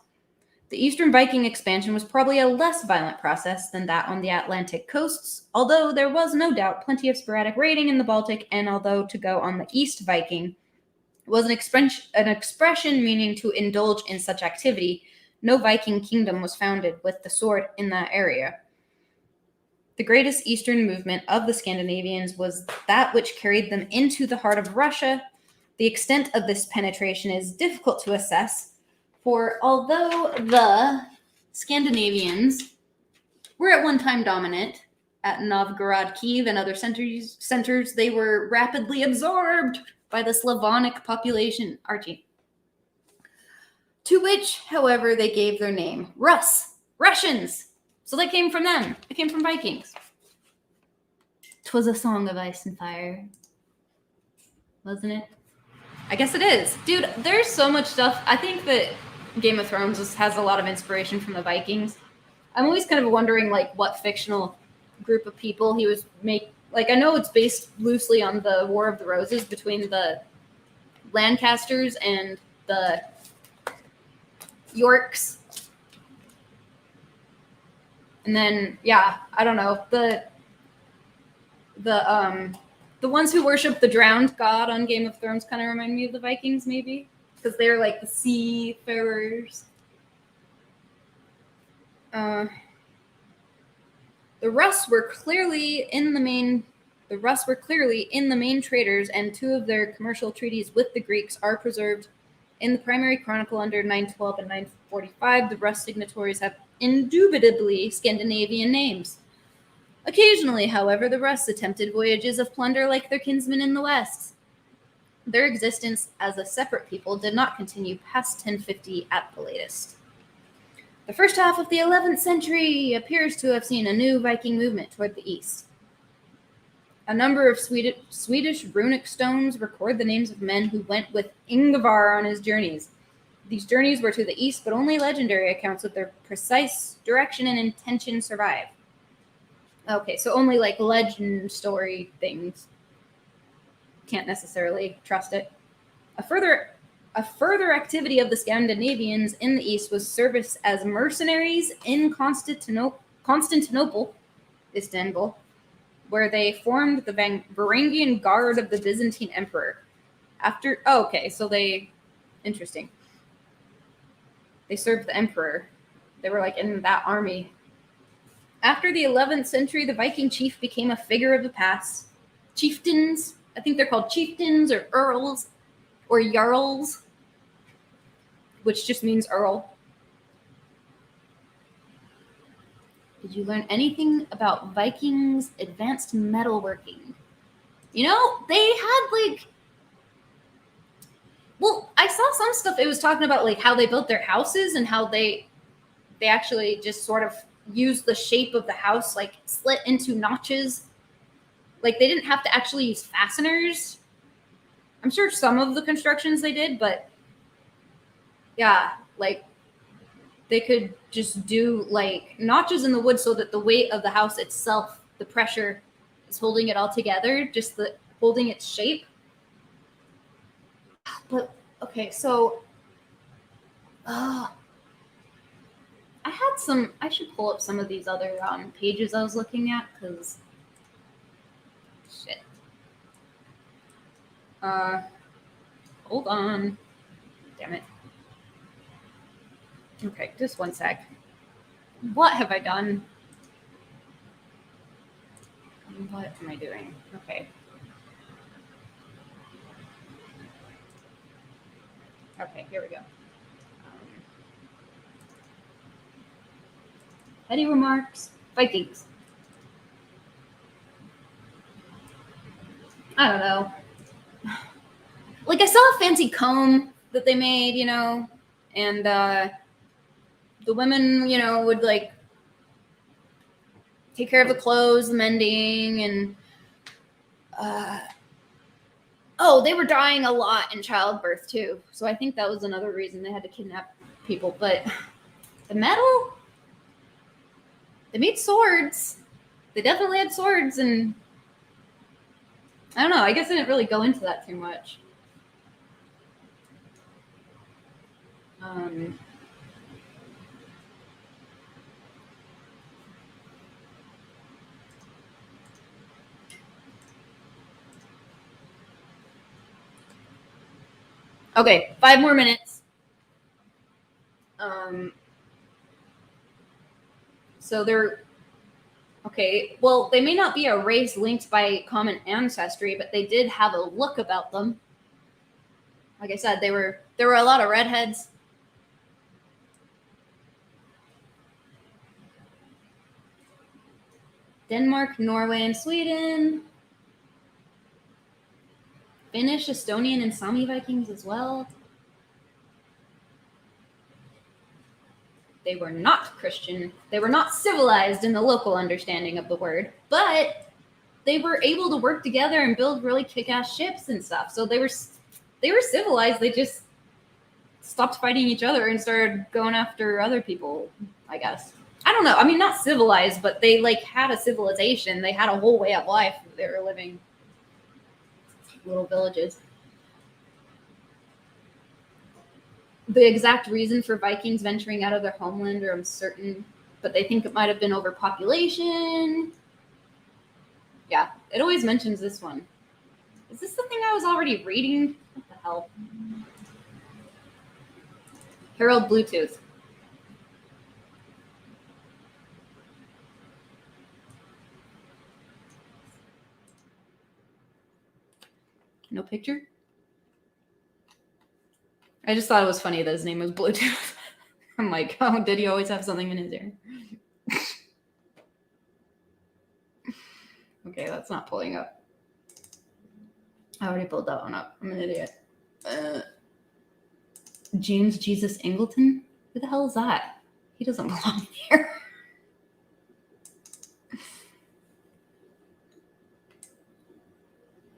The Eastern Viking expansion was probably a less violent process than that on the Atlantic coasts, although there was no doubt plenty of sporadic raiding in the Baltic, and although to go on the East Viking was an expression meaning to indulge in such activity, no Viking kingdom was founded with the sword in that area. The greatest eastern movement of the Scandinavians was that which carried them into the heart of Russia. The extent of this penetration is difficult to assess, for although the Scandinavians were at one time dominant at Novgorod, Kiev, and other centers, they were rapidly absorbed by the Slavonic population, Archie, to which, however, they gave their name, Russians. So they came from them. It came from Vikings. 'Twas a song of ice and fire, wasn't it? I guess it is. Dude, there's so much stuff. I think that Game of Thrones has a lot of inspiration from the Vikings. I'm always kind of wondering, like, what fictional group of people he was I know it's based loosely on the War of the Roses between the Lancasters and the Yorks. And then, yeah, I don't know. The ones who worship the drowned god on Game of Thrones kind of remind me of the Vikings, maybe, because they're like the seafarers. The Rus were clearly in the main traders, and two of their commercial treaties with the Greeks are preserved in the primary chronicle under 912 and 945. The Rus signatories have indubitably Scandinavian names. Occasionally, however, the Rus attempted voyages of plunder like their kinsmen in the West. Their existence as a separate people did not continue past 1050 at the latest. The first half of the 11th century appears to have seen a new Viking movement toward the east. A number of Swedish runic stones record the names of men who went with Ingvar on his journeys. These journeys were to the east, but only legendary accounts of their precise direction and intention survive. Okay, so only like legend story things. Can't necessarily trust it. A further activity of the Scandinavians in the east was service as mercenaries in Constantinople, Istanbul, where they formed the Varangian Guard of the Byzantine Emperor. Interesting. They served the emperor. They were like in that army. After the 11th century, the Viking chief became a figure of the past. Chieftains, I think they're called chieftains or earls or jarls, which just means earl. Did you learn anything about Vikings' advanced metalworking? You know, they had I saw some stuff. It was talking about like how they built their houses and how they actually just sort of used the shape of the house, like slit into notches. Like they didn't have to actually use fasteners. I'm sure some of the constructions they did, but yeah, like they could just do like notches in the wood so that the weight of the house itself, the pressure is holding it all together, just holding its shape. But okay, so I should pull up some of these other pages I was looking at, because shit. Hold on. Damn it. Okay, just one sec. What have I done? What am I doing? Okay. Okay, here we go. Any remarks? Vikings. I don't know. Like I saw a fancy comb that they made, you know, and the women, you know, would like take care of the clothes, the mending, and they were dying a lot in childbirth too. So I think that was another reason they had to kidnap people. But the metal, They made swords. They definitely had swords, and I don't know. I guess I didn't really go into that too much. Okay, 5 more minutes. So they're okay. Well, they may not be a race linked by common ancestry, but they did have a look about them. Like I said, there were a lot of redheads. Denmark, Norway, and Sweden. Finnish, Estonian, and Sami Vikings as well. They were not Christian. They were not civilized in the local understanding of the word, but they were able to work together and build really kick-ass ships and stuff. So they were civilized. They just stopped fighting each other and started going after other people, I guess. I don't know. I mean, not civilized, but they like had a civilization. They had a whole way of life. They were living little villages. The exact reason for Vikings venturing out of their homeland are uncertain, but they think it might have been overpopulation. Yeah, it always mentions this one. Is this the thing I was already reading? What the hell? Herald Bluetooth. No picture? I just thought it was funny that his name was Bluetooth. I'm like, oh, did he always have something in his ear? Okay, that's not pulling up. I already pulled that one up. I'm an idiot. James Jesus Ingleton? Who the hell is that? He doesn't belong here.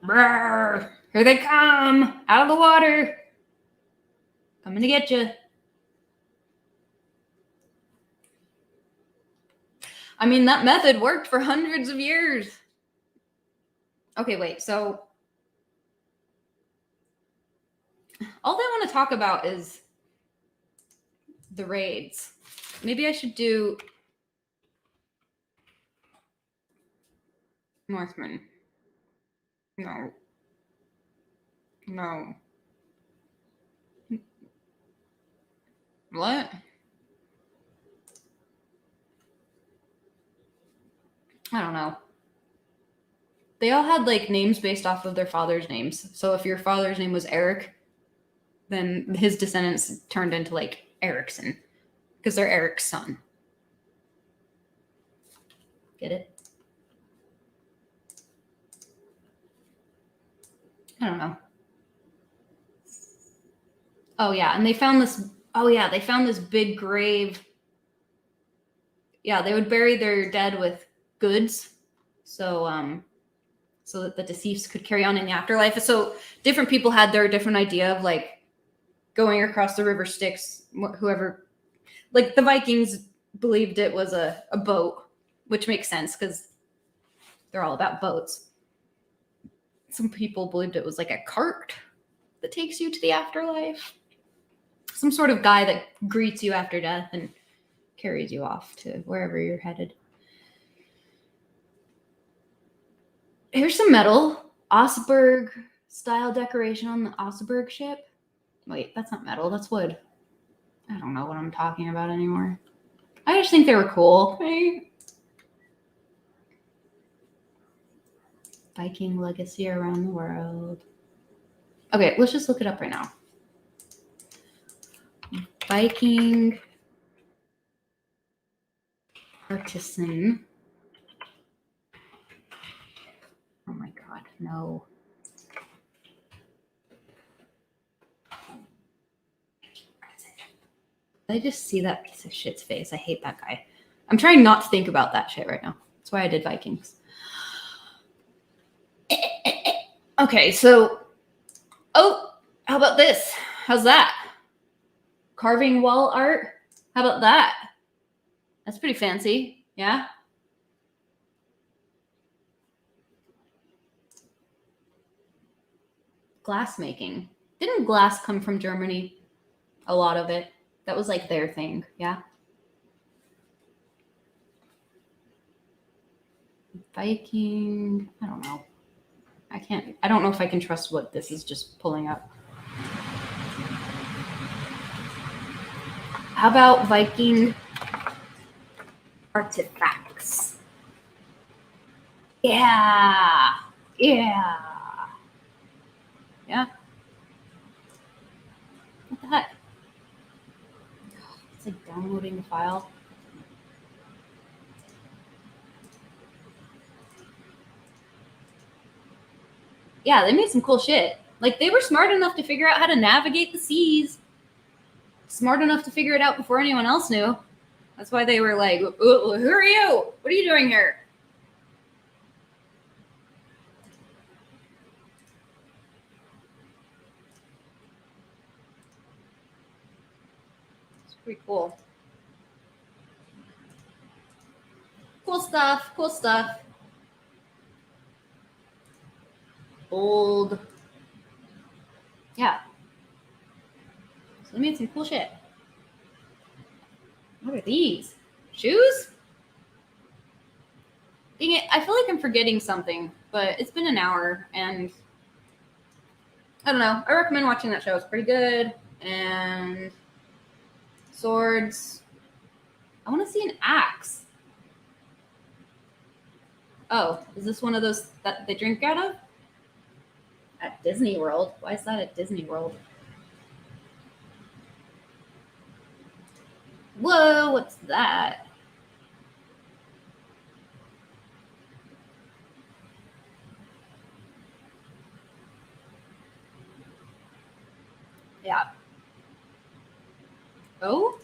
Brrr, here they come! Out of the water! Coming to get you. I mean, that method worked for hundreds of years. Okay, wait, so all I want to talk about is the raids. Maybe I should do Northmen. No. What? I don't know. They all had like names based off of their father's names. So if your father's name was Eric, then his descendants turned into like Erickson because they're Eric's son. Get it? I don't know. Oh yeah, and they found this. Oh yeah, they found this big grave. Yeah, they would bury their dead with goods, so that the deceased could carry on in the afterlife. So different people had their different idea of like going across the river Styx. Whoever, like the Vikings believed it was a boat, which makes sense because they're all about boats. Some people believed it was like a cart that takes you to the afterlife. Some sort of guy that greets you after death and carries you off to wherever you're headed. Here's some metal. Oseberg style decoration on the Oseberg ship. Wait, that's not metal. That's wood. I don't know what I'm talking about anymore. I just think they were cool. Right? Viking legacy around the world. Okay, let's just look it up right now. Viking artisan. Oh my god, no. I just see that piece of shit's face. I hate that guy. I'm trying not to think about that shit right now. That's why I did Vikings. Okay, so, oh, how about this? How's that? Carving wall art? How about that? That's pretty fancy. Yeah. Glass making. Didn't glass come from Germany? A lot of it. That was like their thing. Yeah. Viking. I don't know. I don't know if I can trust what this is just pulling up. How about Viking artifacts? Yeah. Yeah. Yeah. What the heck? It's like downloading the file. Yeah, they made some cool shit. Like, they were smart enough to figure out how to navigate the seas. Smart enough to figure it out before anyone else knew. That's why they were like, who are you? What are you doing here? It's pretty cool. Cool stuff. Cool stuff. Old. Yeah. So they made some cool shit. What are these? Shoes? Dang it. I feel like I'm forgetting something, but it's been an hour and I don't know. I recommend watching that show. It's pretty good. And swords. I want to see an axe. Oh, is this one of those that they drink out of? At Disney World? Why is that at Disney World? Whoa, what's that? Yeah. Oh?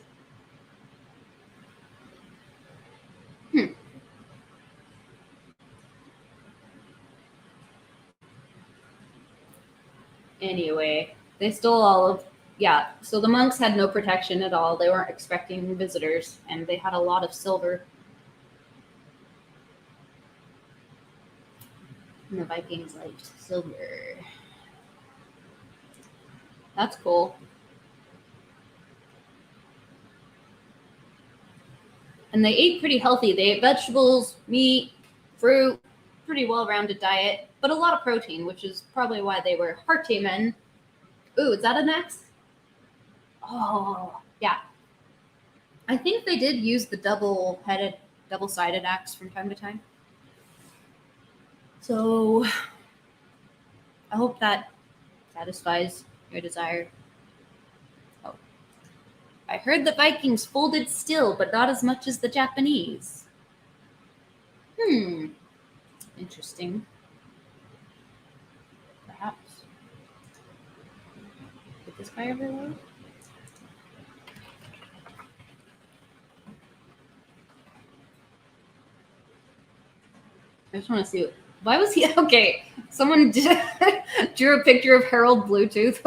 Anyway, they stole all of. Yeah, so the monks had no protection at all. They weren't expecting visitors, and they had a lot of silver. And the Vikings liked silver. That's cool. And they ate pretty healthy. They ate vegetables, meat, fruit, pretty well-rounded diet, but a lot of protein, which is probably why they were hearty men. Ooh, is that an axe? Oh, yeah. I think they did use the double-headed, double-sided axe from time to time. So I hope that satisfies your desire. Oh, I heard the Vikings folded still, but not as much as the Japanese. Interesting. Perhaps. Did this guy ever load? I just want to see. Why was he okay? Someone drew a picture of Harold Bluetooth.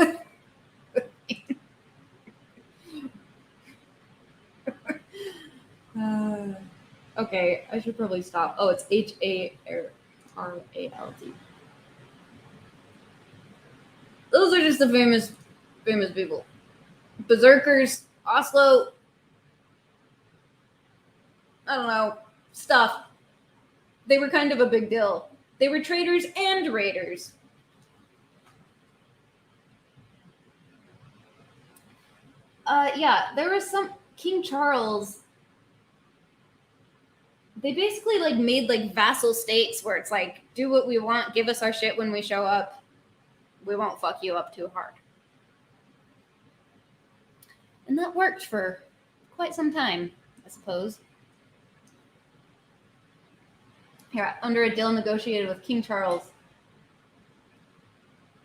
Okay, I should probably stop. Oh, it's HARALD. Those are just the famous people. Berserkers, Oslo. I don't know stuff. They were kind of a big deal. They were traders and raiders. Yeah, there was some King Charles. They basically like made like vassal states where it's like, do what we want, give us our shit when we show up. We won't fuck you up too hard. And that worked for quite some time, I suppose. Here, under a deal negotiated with King Charles.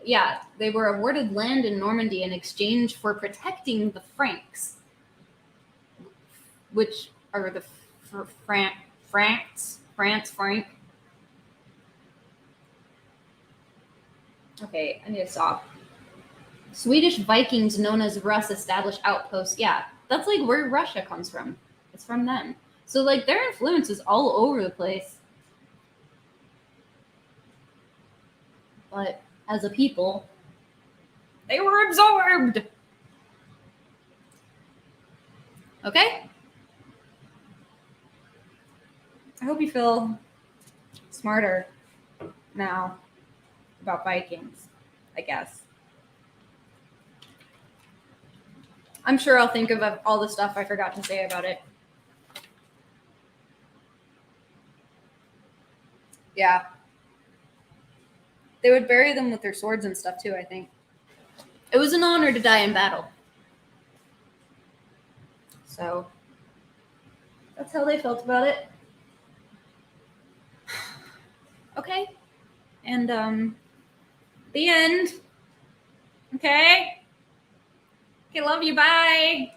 Yeah, they were awarded land in Normandy in exchange for protecting the Franks, which are the Frank. Okay, I need to stop. Swedish Vikings known as Rus established outposts. Yeah, that's like where Russia comes from. It's from them. So like their influence is all over the place. But as a people, they were absorbed. Okay? I hope you feel smarter now about Vikings, I guess. I'm sure I'll think of all the stuff I forgot to say about it. Yeah. They would bury them with their swords and stuff too, I think. It was an honor to die in battle. So that's how they felt about it. Okay. And the end. Okay. Okay, love you. Bye.